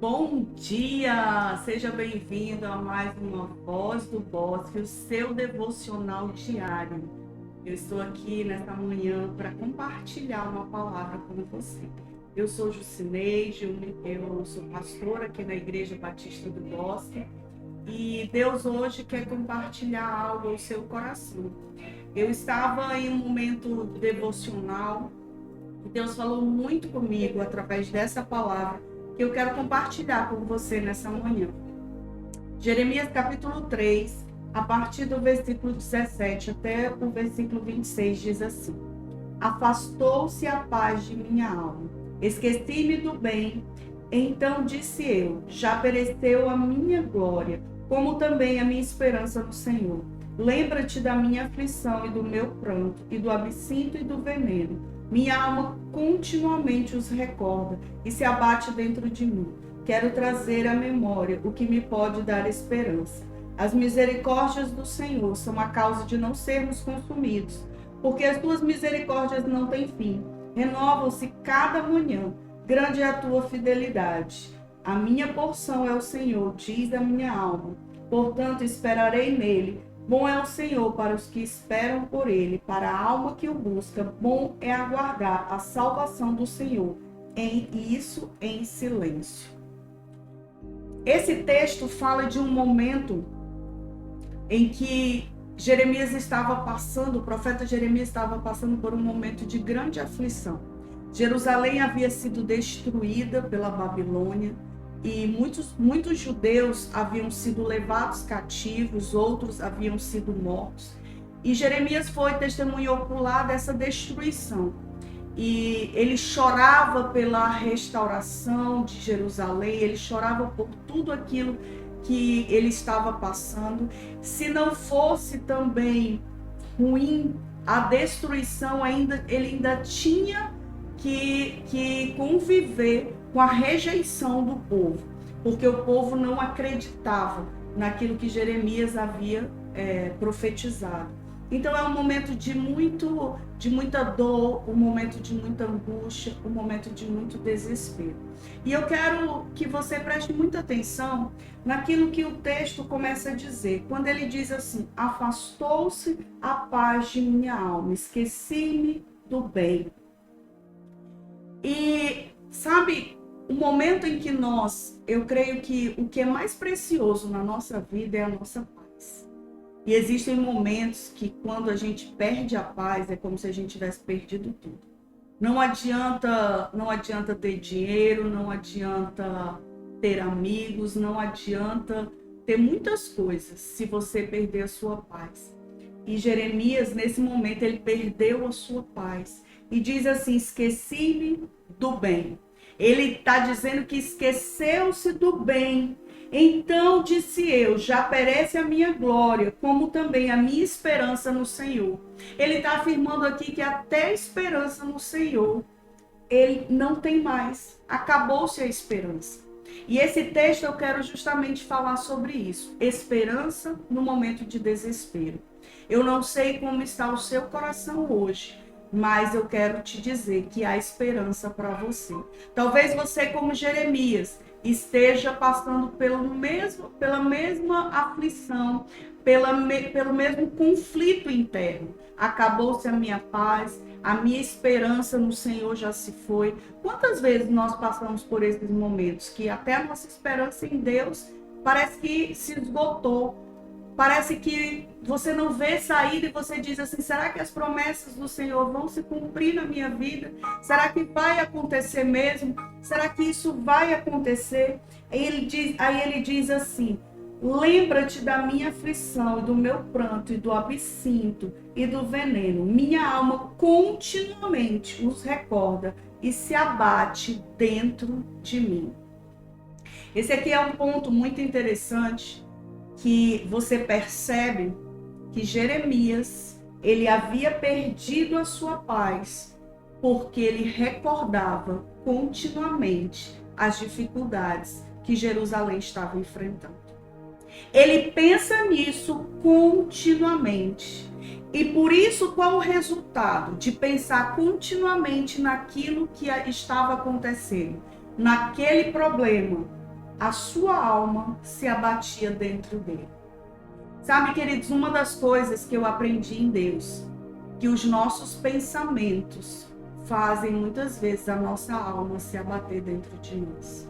Bom dia! Seja bem-vindo a mais uma Voz do Bosque, o seu devocional diário. Eu estou aqui nesta manhã para compartilhar uma palavra com você. Eu sou Jucineide, eu sou pastora aqui na Igreja Batista do Bosque e Deus hoje quer compartilhar algo ao seu coração. Eu estava em um momento devocional e Deus falou muito comigo através dessa palavra que eu quero compartilhar com você nessa manhã. Jeremias capítulo 3, a partir do versículo 17 até o versículo 26, diz assim: Afastou-se a paz de minha alma, esqueci-me do bem, então disse eu, já pereceu a minha glória, como também a minha esperança no Senhor. Lembra-te da minha aflição e do meu pranto, e do absinto e do veneno. Minha alma continuamente os recorda e se abate dentro de mim. Quero trazer à memória o que me pode dar esperança. As misericórdias do Senhor são a causa de não sermos consumidos, porque as tuas misericórdias não têm fim. Renovam-se cada manhã. Grande é a tua fidelidade. A minha porção é o Senhor, diz a minha alma. Portanto, esperarei nele. Bom é o Senhor para os que esperam por ele, para a alma que o busca. Bom é aguardar a salvação do Senhor, em silêncio. Esse texto fala de um momento em que Jeremias estava passando, o profeta Jeremias estava passando por um momento de grande aflição. Jerusalém havia sido destruída pela Babilônia e muitos judeus haviam sido levados cativos, outros haviam sido mortos. E Jeremias foi testemunho ocular dessa destruição. E ele chorava pela restauração de Jerusalém, ele chorava por tudo aquilo que ele estava passando. Se não fosse também ruim a destruição, ele ainda tinha que conviver com a rejeição do povo, porque o povo não acreditava naquilo que Jeremias havia profetizado. Então é um momento de muita dor, um momento de muita angústia, um momento de muito desespero. E eu quero que você preste muita atenção naquilo que o texto começa a dizer. Quando ele diz assim: afastou-se a paz de minha alma, esqueci-me do bem. E sabe, o momento em que eu creio que o que é mais precioso na nossa vida é a nossa paz. E existem momentos que quando a gente perde a paz, é como se a gente tivesse perdido tudo. Não adianta ter dinheiro, não adianta ter amigos, não adianta ter muitas coisas se você perder a sua paz. E Jeremias, nesse momento, ele perdeu a sua paz. E diz assim: esqueci-me do bem. Ele está dizendo que esqueceu-se do bem. Então disse eu, já perece a minha glória, como também a minha esperança no Senhor. Ele está afirmando aqui que até a esperança no Senhor, ele não tem mais. Acabou-se a esperança. E esse texto eu quero justamente falar sobre isso. Esperança no momento de desespero. Eu não sei como está o seu coração hoje, mas eu quero te dizer que há esperança para você. Talvez você, como Jeremias, esteja passando pela mesma aflição, pelo mesmo conflito interno. Acabou-se a minha paz, a minha esperança no Senhor já se foi. Quantas vezes nós passamos por esses momentos que até a nossa esperança em Deus parece que se esgotou? Parece que você não vê saída e você diz assim: será que as promessas do Senhor vão se cumprir na minha vida? Será que vai acontecer mesmo? Será que isso vai acontecer? Aí ele diz assim: lembra-te da minha aflição e do meu pranto e do absinto e do veneno. Minha alma continuamente os recorda e se abate dentro de mim. Esse aqui é um ponto muito interessante, que você percebe que Jeremias, ele havia perdido a sua paz, porque ele recordava continuamente as dificuldades que Jerusalém estava enfrentando. Ele pensa nisso continuamente. E por isso, qual o resultado de pensar continuamente naquilo que estava acontecendo? Naquele problema, a sua alma se abatia dentro dele. Sabe, queridos, uma das coisas que eu aprendi em Deus, que os nossos pensamentos fazem muitas vezes a nossa alma se abater dentro de nós.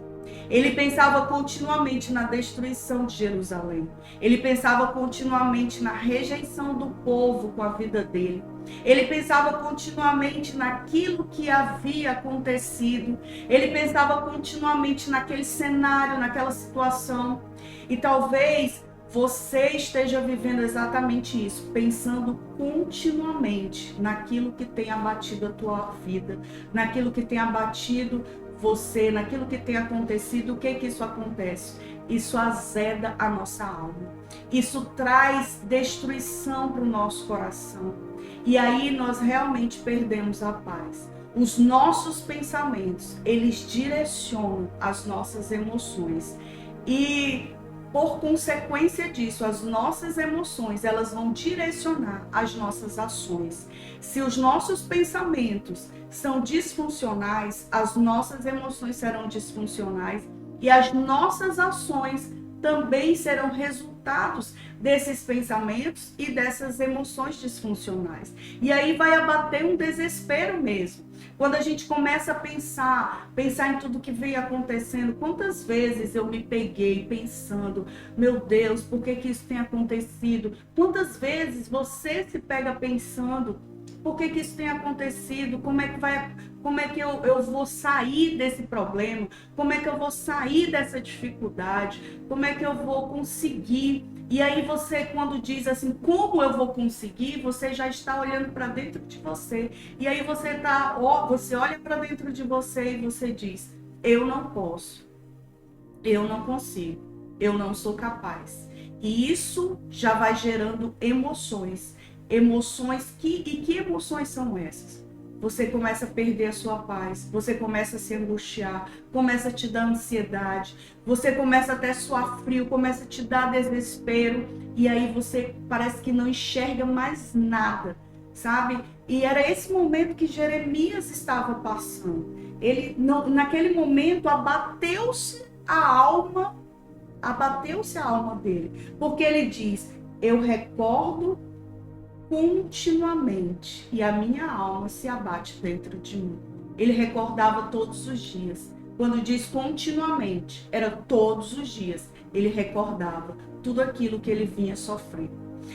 Ele pensava continuamente na destruição de Jerusalém. Ele pensava continuamente na rejeição do povo com a vida dele. Ele pensava continuamente naquilo que havia acontecido. Ele pensava continuamente naquele cenário, naquela situação. E talvez você esteja vivendo exatamente isso, pensando continuamente naquilo que tem abatido a tua vida, naquilo que tem abatido você, naquilo que tem acontecido. O que isso acontece? Isso azeda a nossa alma. Isso traz destruição para o nosso coração. E aí nós realmente perdemos a paz. Os nossos pensamentos, eles direcionam as nossas emoções. E por consequência disso, as nossas emoções, elas vão direcionar as nossas ações. Se os nossos pensamentos são disfuncionais, as nossas emoções serão disfuncionais e as nossas ações também serão resultados desses pensamentos e dessas emoções disfuncionais. E aí vai abater um desespero mesmo. Quando a gente começa a pensar em tudo que vem acontecendo, quantas vezes eu me peguei pensando, meu Deus, por que isso tem acontecido? Quantas vezes você se pega pensando, por que isso tem acontecido? Como é que eu vou sair desse problema? Como é que eu vou sair dessa dificuldade? Como é que eu vou conseguir? E aí você, quando diz assim, como eu vou conseguir, você já está olhando para dentro de você. E aí você olha para dentro de você e você diz, eu não posso, eu não consigo, eu não sou capaz. E isso já vai gerando emoções. E que emoções são essas? Você começa a perder a sua paz, você começa a se angustiar, começa a te dar ansiedade, você começa até a suar frio, começa a te dar desespero, e aí você parece que não enxerga mais nada, sabe? E era esse momento que Jeremias estava passando. Ele, naquele momento, abateu-se a alma dele, porque ele diz, eu recordo continuamente e a minha alma se abate dentro de mim. Ele recordava todos os dias. Quando diz continuamente, era todos os dias. Ele recordava tudo aquilo que ele vinha sofrendo.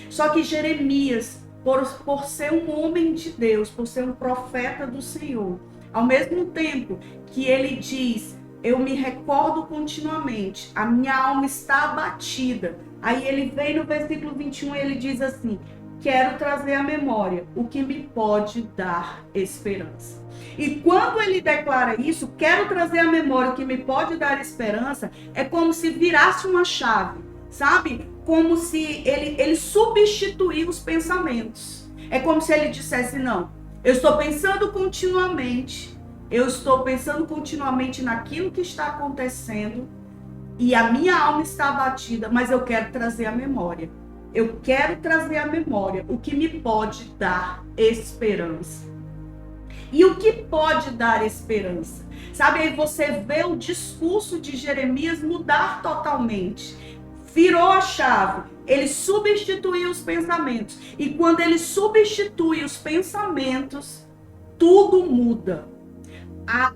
Só que Jeremias, por ser um homem de Deus, por ser um profeta do Senhor, ao mesmo tempo que ele diz, eu me recordo continuamente, a minha alma está abatida. Aí ele vem no versículo 21 e ele diz assim, quero trazer à memória o que me pode dar esperança. E quando ele declara isso, quero trazer à memória o que me pode dar esperança, é como se virasse uma chave, sabe? Como se ele substituiu os pensamentos. É como se ele dissesse, não, eu estou pensando continuamente naquilo que está acontecendo e a minha alma está abatida, mas eu quero trazer à memória. Eu quero trazer à memória o que me pode dar esperança. E o que pode dar esperança? Sabe, aí você vê o discurso de Jeremias mudar totalmente. Virou a chave. Ele substituiu os pensamentos. E quando ele substitui os pensamentos, tudo muda.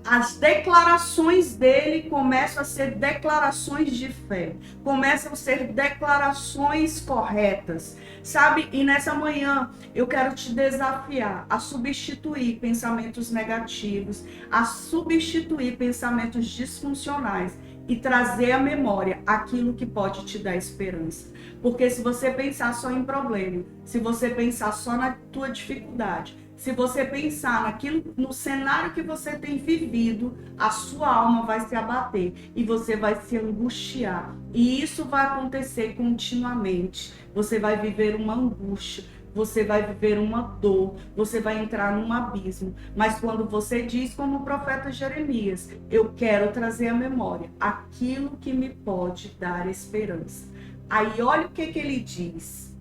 As declarações dele começam a ser declarações de fé, começam a ser declarações corretas, sabe? E nessa manhã eu quero te desafiar a substituir pensamentos negativos, a substituir pensamentos disfuncionais e trazer à memória aquilo que pode te dar esperança. Porque se você pensar só em problema, se você pensar só na tua dificuldade, se você pensar no cenário que você tem vivido, a sua alma vai se abater e você vai se angustiar. E isso vai acontecer continuamente. Você vai viver uma angústia, você vai viver uma dor, você vai entrar num abismo. Mas quando você diz como o profeta Jeremias, eu quero trazer à memória aquilo que me pode dar esperança. Aí olha o que ele diz.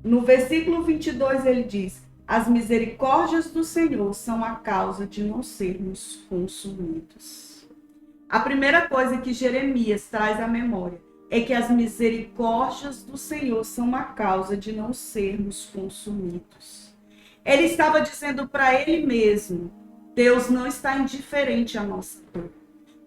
No versículo 22 ele diz, as misericórdias do Senhor são a causa de não sermos consumidos. A primeira coisa que Jeremias traz à memória é que as misericórdias do Senhor são a causa de não sermos consumidos. Ele estava dizendo para ele mesmo: Deus não está indiferente à nossa dor.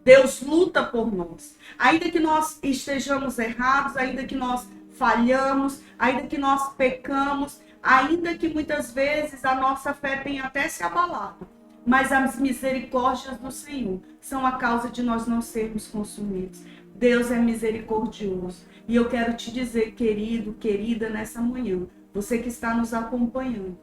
Deus luta por nós. Ainda que nós estejamos errados, ainda que nós falhamos, ainda que nós pecamos, ainda que muitas vezes a nossa fé tenha até se abalado, mas as misericórdias do Senhor são a causa de nós não sermos consumidos. Deus é misericordioso. E eu quero te dizer, querido, querida, nessa manhã, você que está nos acompanhando,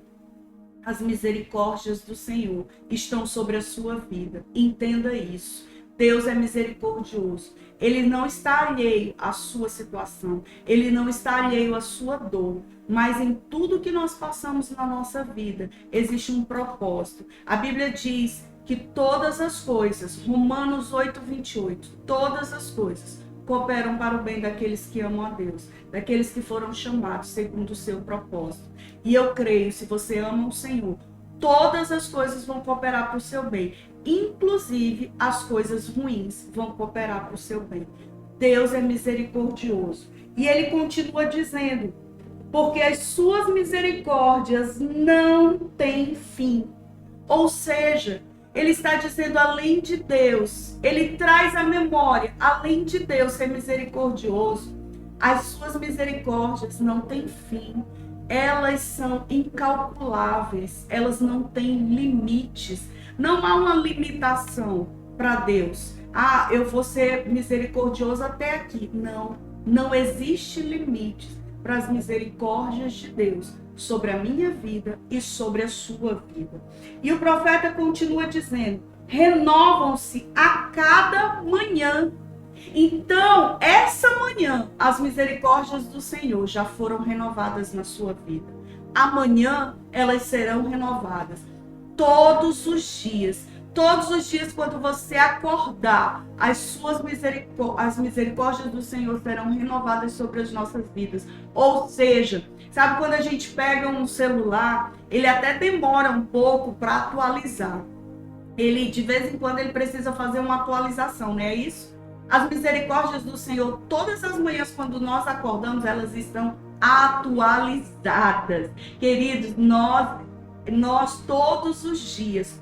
as misericórdias do Senhor estão sobre a sua vida. Entenda isso. Deus é misericordioso. Ele não está alheio à sua situação. Ele não está alheio à sua dor. Mas em tudo que nós passamos na nossa vida, existe um propósito. A Bíblia diz que todas as coisas, Romanos 8:28, todas as coisas cooperam para o bem daqueles que amam a Deus, daqueles que foram chamados segundo o seu propósito. E eu creio, se você ama o Senhor, todas as coisas vão cooperar para o seu bem. Inclusive, as coisas ruins vão cooperar para o seu bem. Deus é misericordioso. E ele continua dizendo: porque as suas misericórdias não têm fim. Ou seja, ele está dizendo, além de Deus, ele traz à memória, além de Deus ser misericordioso, as suas misericórdias não têm fim. Elas são incalculáveis, elas não têm limites. Não há uma limitação para Deus. Ah, eu vou ser misericordioso até aqui. Não, não existe limite para as misericórdias de Deus sobre a minha vida e sobre a sua vida. E o profeta continua dizendo: renovam-se a cada manhã. Então, essa manhã, as misericórdias do Senhor já foram renovadas na sua vida. Amanhã, elas serão renovadas. Todos os dias, quando você acordar, as misericórdias do Senhor serão renovadas sobre as nossas vidas. Ou seja, sabe quando a gente pega um celular, ele até demora um pouco para atualizar. Ele, de vez em quando, ele precisa fazer uma atualização, não é isso? As misericórdias do Senhor, todas as manhãs, quando nós acordamos, elas estão atualizadas. Queridos, nós todos os dias,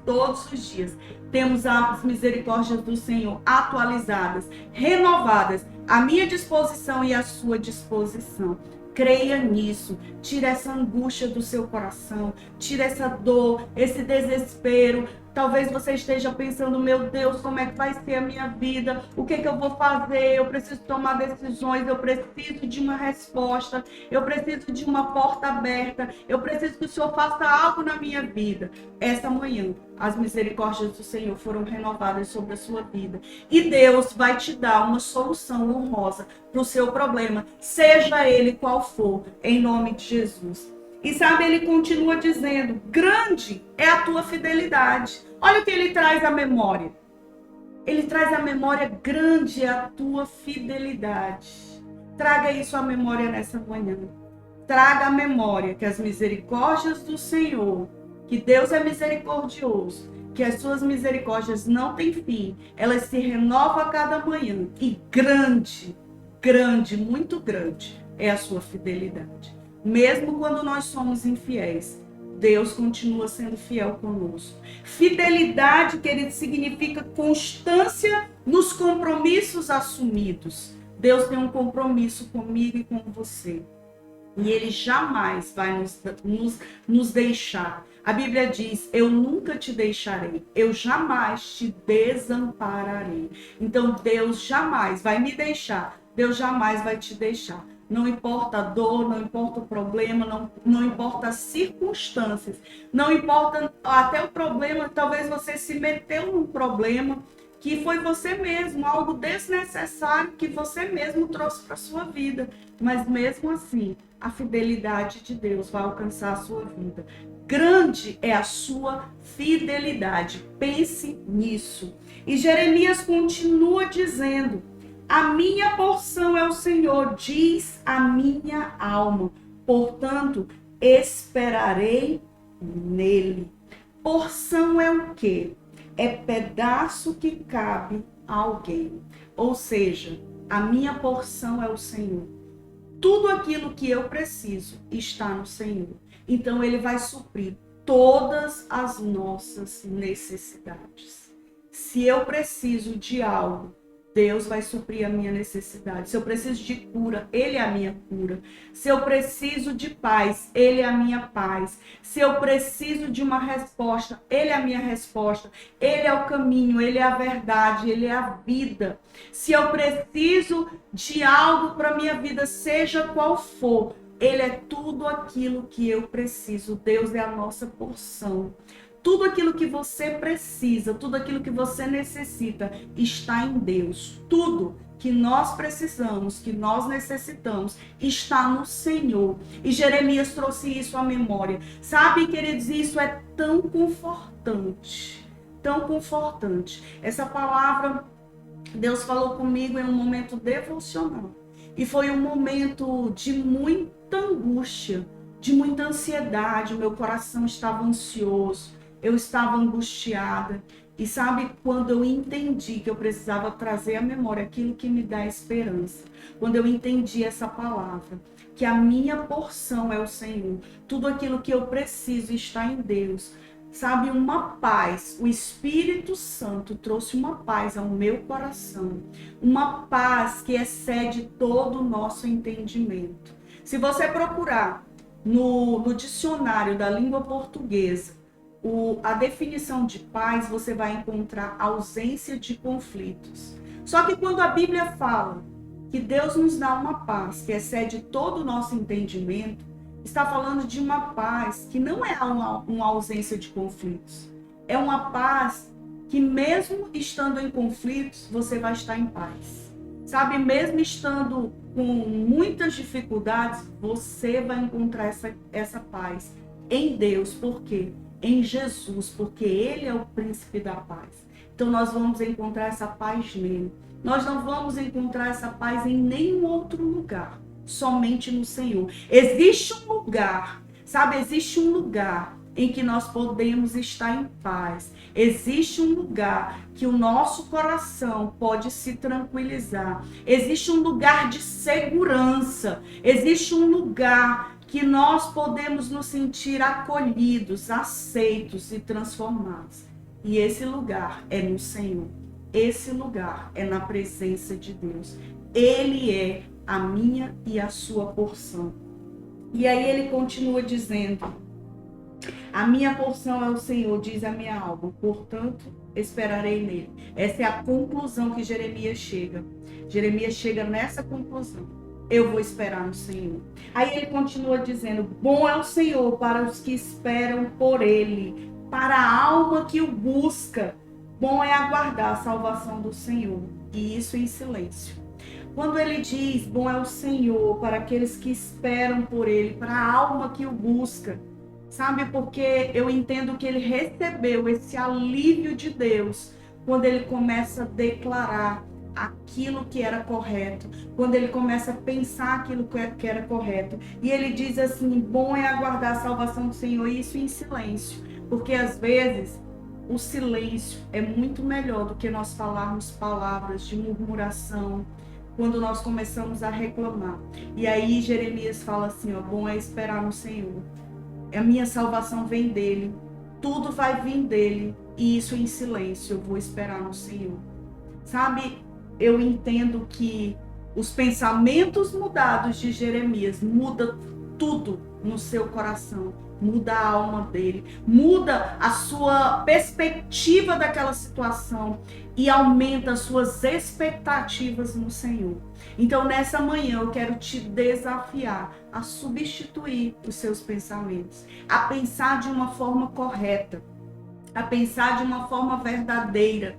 temos as misericórdias do Senhor atualizadas, renovadas, à minha disposição e à sua disposição. Creia nisso, tira essa angústia do seu coração, tira essa dor, esse desespero. Talvez você esteja pensando: meu Deus, como é que vai ser a minha vida? O que eu vou fazer? Eu preciso tomar decisões, eu preciso de uma resposta, eu preciso de uma porta aberta, eu preciso que o Senhor faça algo na minha vida. Esta manhã, as misericórdias do Senhor foram renovadas sobre a sua vida. E Deus vai te dar uma solução honrosa para o seu problema, seja ele qual for, em nome de Jesus. E sabe, ele continua dizendo: grande é a tua fidelidade. Olha o que ele traz à memória. Ele traz à memória: grande é a tua fidelidade. Traga isso à memória nessa manhã. Traga à memória que as misericórdias do Senhor, que Deus é misericordioso, que as suas misericórdias não têm fim, elas se renovam a cada manhã. E grande, muito grande é a sua fidelidade. Mesmo quando nós somos infiéis, Deus continua sendo fiel conosco. Fidelidade, querido, significa constância nos compromissos assumidos. Deus tem um compromisso comigo e com você. E Ele jamais vai nos deixar. A Bíblia diz: eu nunca te deixarei, eu jamais te desampararei. Então Deus jamais vai me deixar, Deus jamais vai te deixar. Não importa a dor, não importa o problema, não importa as circunstâncias, não importa até o problema, talvez você se meteu num problema que foi você mesmo, algo desnecessário que você mesmo trouxe para a sua vida. Mas mesmo assim, a fidelidade de Deus vai alcançar a sua vida. Grande é a sua fidelidade. Pense nisso. E Jeremias continua dizendo: a minha porção é o Senhor, diz a minha alma. Portanto, esperarei nele. Porção é o quê? é pedaço que cabe a alguém. Ou seja, a minha porção é o Senhor. Tudo aquilo que eu preciso está no Senhor. Então Ele vai suprir todas as nossas necessidades. Se eu preciso de algo, Deus vai suprir a minha necessidade. Se eu preciso de cura, Ele é a minha cura. Se eu preciso de paz, Ele é a minha paz. Se eu preciso de uma resposta, Ele é a minha resposta. Ele é o caminho, Ele é a verdade, Ele é a vida. Se eu preciso de algo para a minha vida, seja qual for, Ele é tudo aquilo que eu preciso. Deus é a nossa porção. Tudo aquilo que você precisa, tudo aquilo que você necessita, está em Deus. Tudo que nós precisamos, que nós necessitamos, está no Senhor. E Jeremias trouxe isso à memória. Sabe, queridos, isso é tão confortante. Tão confortante. Essa palavra, Deus falou comigo em um momento devocional. E foi um momento de muita angústia, de muita ansiedade. O meu coração estava ansioso. Eu estava angustiada. E sabe, quando eu entendi que eu precisava trazer à memória aquilo que me dá esperança, quando eu entendi essa palavra, que a minha porção é o Senhor, tudo aquilo que eu preciso está em Deus, sabe, uma paz, o Espírito Santo trouxe uma paz ao meu coração, uma paz que excede todo o nosso entendimento. Se você procurar no dicionário da língua portuguesa, a definição de paz, você vai encontrar ausência de conflitos. Só que quando a Bíblia fala que Deus nos dá uma paz que excede todo o nosso entendimento, está falando de uma paz que não é uma ausência de conflitos. É uma paz que mesmo estando em conflitos, você vai estar em paz. Sabe, mesmo estando com muitas dificuldades, você vai encontrar essa paz em Deus. Por quê? Em Jesus, porque Ele é o príncipe da paz. Então nós vamos encontrar essa paz nele. Nós não vamos encontrar essa paz em nenhum outro lugar, somente no Senhor. Existe um lugar, sabe? Existe um lugar em que nós podemos estar em paz. Existe um lugar que o nosso coração pode se tranquilizar. Existe um lugar de segurança. Existe um lugar que nós podemos nos sentir acolhidos, aceitos e transformados. E esse lugar é no Senhor. Esse lugar é na presença de Deus. Ele é a minha e a sua porção. E aí ele continua dizendo: a minha porção é o Senhor, diz a minha alma, portanto esperarei nele. Essa é a conclusão que Jeremias chega. Jeremias chega nessa conclusão. Eu vou esperar no Senhor. Aí ele continua dizendo: bom é o Senhor para os que esperam por ele, para a alma que o busca. Bom é aguardar a salvação do Senhor, e isso em silêncio. Quando ele diz bom é o Senhor para aqueles que esperam por ele, para a alma que o busca, sabe, porque eu entendo que ele recebeu esse alívio de Deus quando ele começa a declarar aquilo que era correto, quando ele começa a pensar aquilo que era correto. E ele diz assim: bom é aguardar a salvação do Senhor, e isso em silêncio, porque às vezes o silêncio é muito melhor do que nós falarmos palavras de murmuração, quando nós começamos a reclamar. E aí Jeremias fala assim, ó: bom é esperar no Senhor. A minha salvação vem dele, tudo vai vir dele, e isso em silêncio, eu vou esperar no Senhor. Sabe, eu entendo que os pensamentos mudados de Jeremias muda tudo no seu coração, muda a alma dele, muda a sua perspectiva daquela situação e aumenta as suas expectativas no Senhor. Então, nessa manhã, eu quero te desafiar a substituir os seus pensamentos, a pensar de uma forma correta, a pensar de uma forma verdadeira.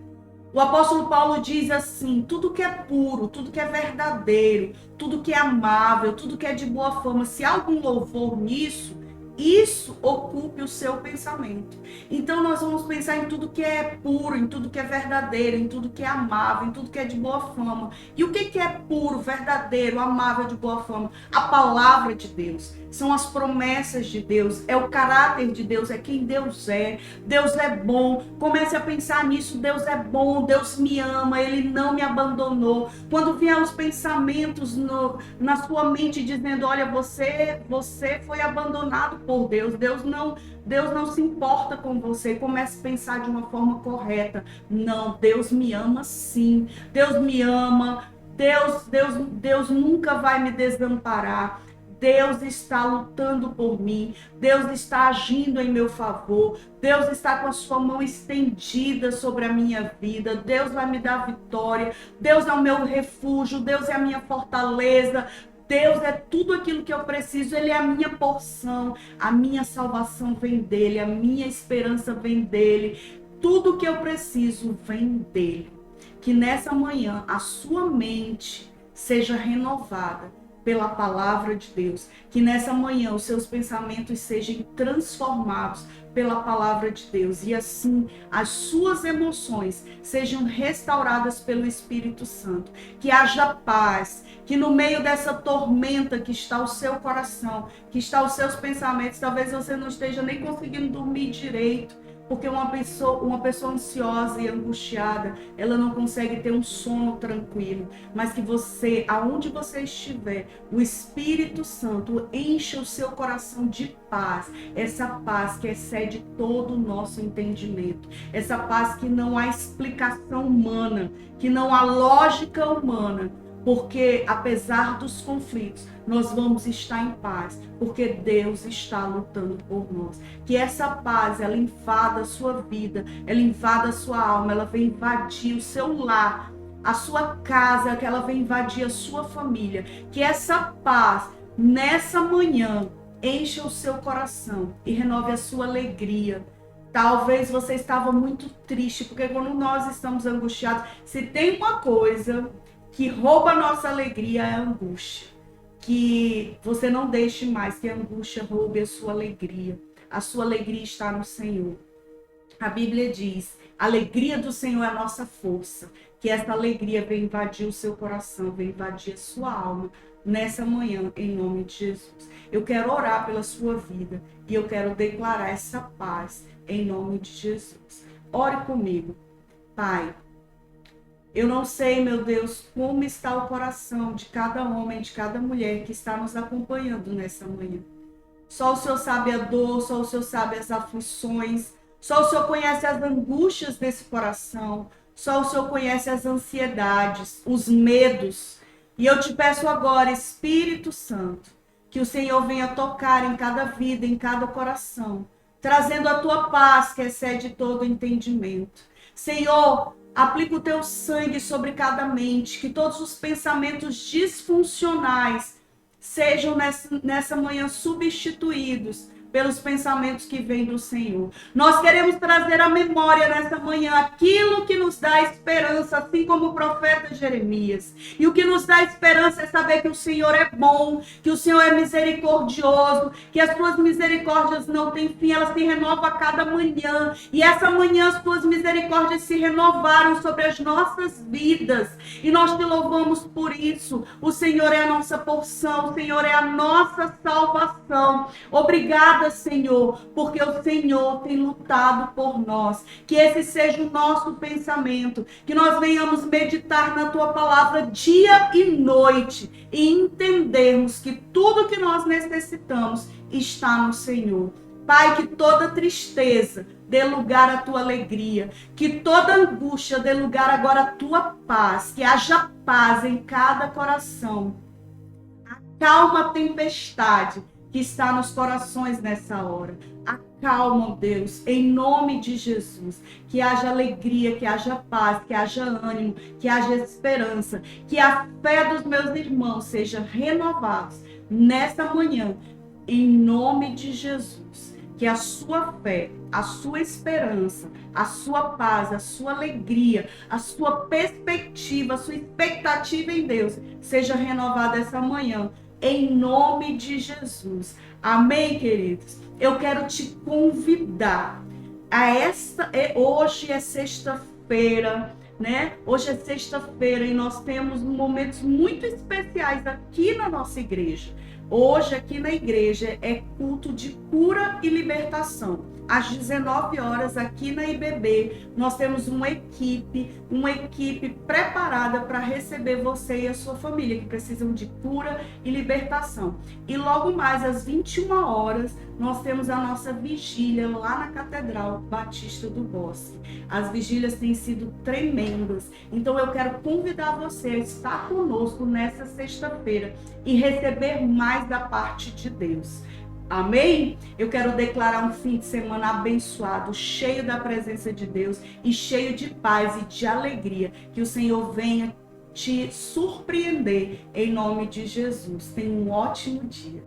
O apóstolo Paulo diz assim: tudo que é puro, tudo que é verdadeiro, tudo que é amável, tudo que é de boa fama, se há algum louvor nisso, isso ocupe o seu pensamento. Então nós vamos pensar em tudo que é puro, em tudo que é verdadeiro, em tudo que é amável, em tudo que é de boa fama. E o que é puro, verdadeiro, amável, de boa fama? A palavra de Deus. São as promessas de Deus, é o caráter de Deus, é quem Deus é. Deus é bom. Comece a pensar nisso. Deus é bom, Deus me ama, Ele não me abandonou. Quando vier os pensamentos na sua mente dizendo, olha, você foi abandonado por Deus, Deus não se importa com você, comece a pensar de uma forma correta. Não, Deus me ama sim, Deus me ama, Deus nunca vai me desamparar. Deus está lutando por mim, Deus está agindo em meu favor, Deus está com a sua mão estendida sobre a minha vida, Deus vai me dar vitória, Deus é o meu refúgio, Deus é a minha fortaleza, Deus é tudo aquilo que eu preciso, Ele é a minha porção, a minha salvação vem dEle, a minha esperança vem dEle, tudo que eu preciso vem dEle. Que nessa manhã a sua mente seja renovada pela palavra de Deus, que nessa manhã os seus pensamentos sejam transformados pela palavra de Deus e assim as suas emoções sejam restauradas pelo Espírito Santo, que haja paz, que no meio dessa tormenta que está o seu coração, que está os seus pensamentos, talvez você não esteja nem conseguindo dormir direito, porque uma pessoa ansiosa e angustiada, ela não consegue ter um sono tranquilo, mas que você, aonde você estiver, o Espírito Santo encha o seu coração de paz, essa paz que excede todo o nosso entendimento, essa paz que não há explicação humana, que não há lógica humana, porque apesar dos conflitos, nós vamos estar em paz, porque Deus está lutando por nós. Que essa paz, ela invada a sua vida, ela invada a sua alma, ela vem invadir o seu lar, a sua casa, que ela vem invadir a sua família. Que essa paz, nessa manhã, encha o seu coração e renove a sua alegria. Talvez você estava muito triste, porque quando nós estamos angustiados, se tem uma coisa que rouba a nossa alegria é a angústia. Que você não deixe mais que a angústia roube a sua alegria. A sua alegria está no Senhor. A Bíblia diz, a alegria do Senhor é a nossa força. Que essa alegria venha invadir o seu coração, venha invadir a sua alma nessa manhã, em nome de Jesus. Eu quero orar pela sua vida e eu quero declarar essa paz em nome de Jesus. Ore comigo. Pai, eu não sei, meu Deus, como está o coração de cada homem, de cada mulher que está nos acompanhando nessa manhã. Só o Senhor sabe a dor, só o Senhor sabe as aflições, só o Senhor conhece as angústias desse coração, só o Senhor conhece as ansiedades, os medos. E eu te peço agora, Espírito Santo, que o Senhor venha tocar em cada vida, em cada coração, trazendo a tua paz que excede todo entendimento. Senhor, aplica o teu sangue sobre cada mente, que todos os pensamentos disfuncionais sejam nessa manhã substituídos pelos pensamentos que vêm do Senhor. Nós queremos trazer à memória nessa manhã aquilo que nos dá esperança, assim como o profeta Jeremias. E o que nos dá esperança é saber que o Senhor é bom, que o Senhor é misericordioso, que as tuas misericórdias não têm fim, elas se renovam a cada manhã. E essa manhã as tuas misericórdias se renovaram sobre as nossas vidas. E nós te louvamos por isso. O Senhor é a nossa porção, o Senhor é a nossa salvação. Obrigada, Senhor, porque o Senhor tem lutado por nós. Que esse seja o nosso pensamento, que nós venhamos meditar na tua palavra dia e noite e entendermos que tudo que nós necessitamos está no Senhor. Pai, que toda tristeza dê lugar à tua alegria, que toda angústia dê lugar agora à tua paz, que haja paz em cada coração. Acalma a tempestade que está nos corações nessa hora. Acalma, Deus, em nome de Jesus. Que haja alegria, que haja paz, que haja ânimo, que haja esperança. Que a fé dos meus irmãos seja renovada nesta manhã, em nome de Jesus. Que a sua fé, a sua esperança, a sua paz, a sua alegria, a sua perspectiva, a sua expectativa em Deus seja renovada essa manhã. Em nome de Jesus. Amém, queridos? Eu quero te convidar hoje é sexta-feira, né? Hoje é sexta-feira e nós temos momentos muito especiais aqui na nossa igreja. Hoje aqui na igreja é culto de cura e libertação. Às 19 horas aqui na IBB, nós temos uma equipe preparada para receber você e a sua família que precisam de cura e libertação. E logo mais às 21 horas, nós temos a nossa vigília lá na Catedral Batista do Bosque. As vigílias têm sido tremendas, então eu quero convidar você a estar conosco nessa sexta-feira e receber mais da parte de Deus. Amém? Eu quero declarar um fim de semana abençoado, cheio da presença de Deus e cheio de paz e de alegria. Que o Senhor venha te surpreender em nome de Jesus. Tenha um ótimo dia.